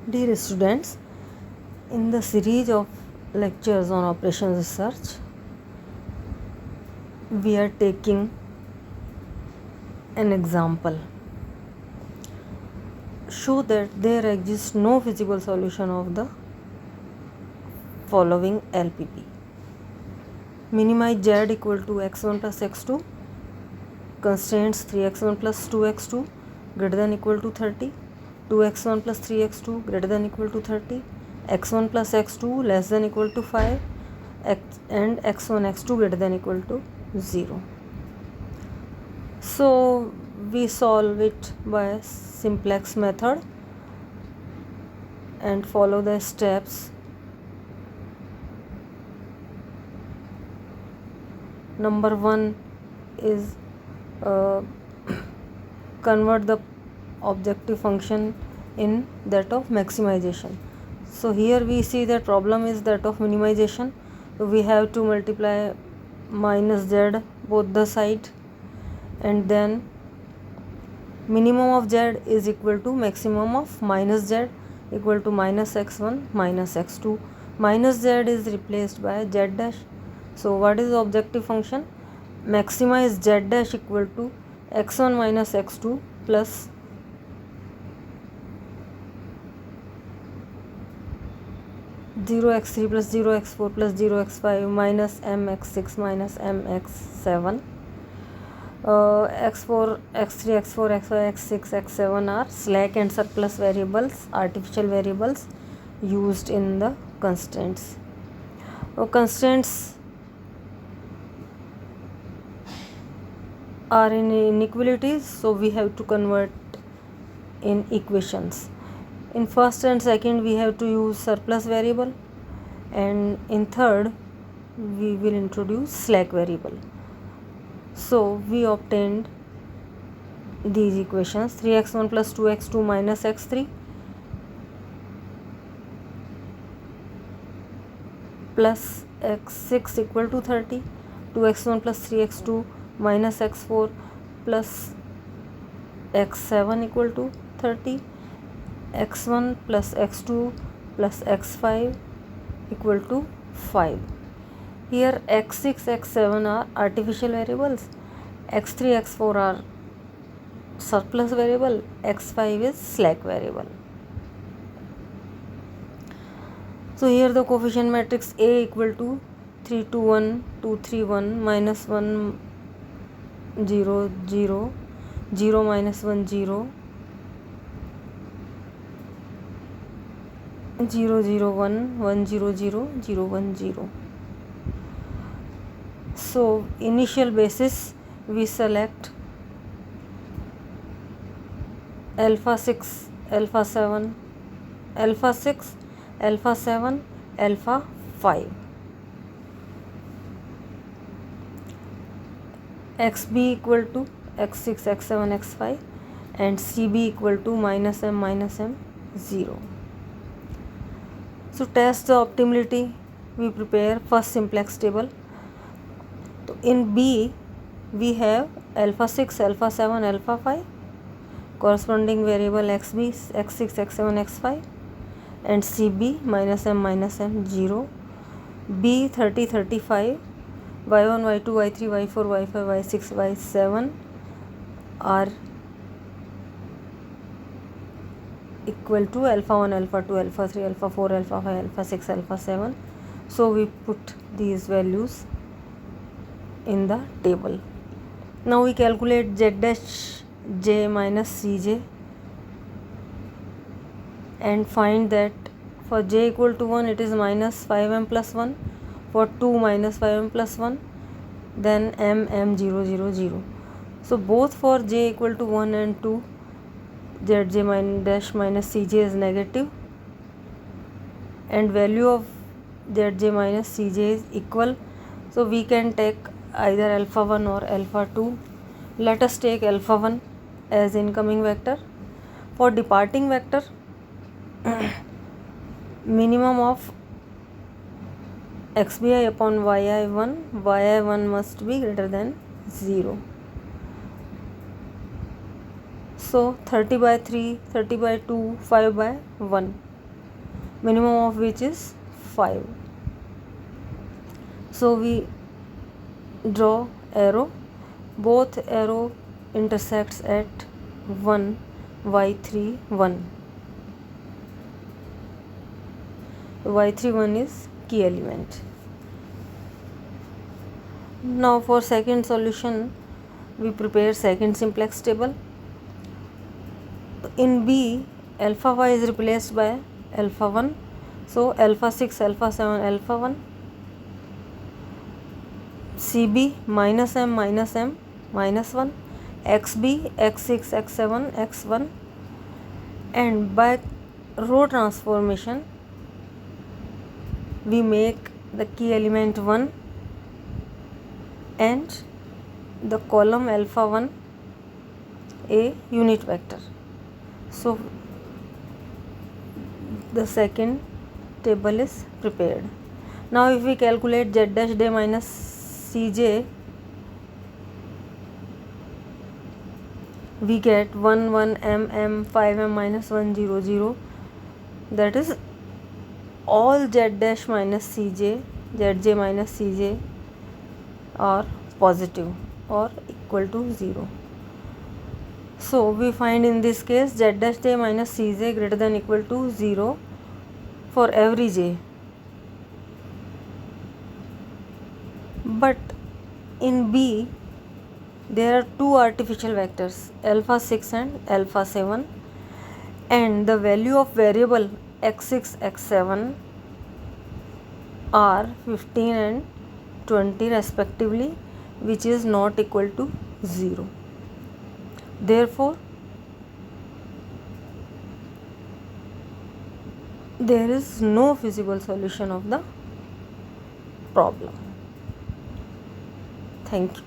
Dear students, in the series of lectures on operations research, we are taking an example. Show that there exists no feasible solution of the following LPP. Minimize z equal to x1 plus x2, constraints 3x1 plus 2x2 greater than equal to 30, 2x1 plus 3x2 greater than equal to 30, x1 plus x2 less than equal to 5, and x1 x2 greater than equal to 0. So we solve it by simplex method and follow the steps. Number 1 is convert the objective function in that of maximization. So here we see that problem is that of minimization. So we have to multiply minus z both the side, and then minimum of z is equal to maximum of minus z equal to minus x1 minus x2. Minus z is replaced by z dash. So what is the objective function? Maximize z dash equal to x1 minus x2 plus zero x3 plus 0 x4 plus 0 x5 minus mx6 minus mx7. X4, x3, x4, x5, x6, x7 are slack and surplus variables, artificial variables used in the constraints. Constraints are in inequalities, so we have to convert in equations. In first and second we have to use surplus variable, and in third we will introduce slack variable. So we obtained these equations: 3x1 plus 2x2 minus x3 plus x6 equal to 30, 2x1 plus 3x2 minus x4 plus x7 equal to 30, x1 plus x2 plus x5 equal to 5. Here x6, x7 are artificial variables, x3, x4 are surplus variable, x5 is slack variable. So here the coefficient matrix A equal to 3, 2, 1, 2, 3, 1, minus 1, 0, 0, 0, minus 1, 0, 0, 0, 1, 1, 0, 0, 0, 1, 0. So initial basis we select alpha 6, alpha 7, alpha 6, alpha 7, alpha 5. xb equal to x6, x7, x5, and cb equal to minus m 0. So test the optimality, we prepare first simplex table. So in B we have alpha 6, alpha 7, alpha 5, corresponding variable xb, x6, x7, x5, and cb minus m 0, b 30, 35, y1, y2, y3, y4, y5, y6, y7 are equal to alpha 1, alpha 2, alpha 3, alpha 4, alpha 5, alpha 6, alpha 7. So we put these values in the table. Now we calculate z dash j minus cj and find that for j equal to 1 it is minus 5m plus 1, for 2 minus 5m plus 1, then m 0, 0, 0. So both for j equal to 1 and 2 zj minus dash minus cj is negative, and value of zj minus cj is equal. So we can take either alpha 1 or alpha 2. Let us take alpha 1 as incoming vector. For departing vector, minimum of xbi upon yi1 must be greater than 0. So 30 by 3, 30 by 2, 5 by 1. minimum of which is 5. So we draw arrow, both arrow intersects at 1 y3 1. y3 1 is key element. Now for second solution we prepare second simplex table. In B, alpha y is replaced by alpha 1, so alpha 6 alpha 7 alpha 1. CB minus m minus 1, XB x6 x7 x1, and by row transformation we make the key element 1 and the column alpha 1 a unit vector. So the second table is prepared. Now if we calculate z dash day minus cj, we get 1 1 m m 5 m minus 1 0 0, that is all z dash minus cj, zj minus cj are positive or equal to 0. So we find in this case z dash j minus cj greater than equal to 0 for every j. But in B there are two artificial vectors alpha 6 and alpha 7, and the value of variable x6 x7 are 15 and 20 respectively, which is not equal to 0. Therefore there is no feasible solution of the problem. Thank you.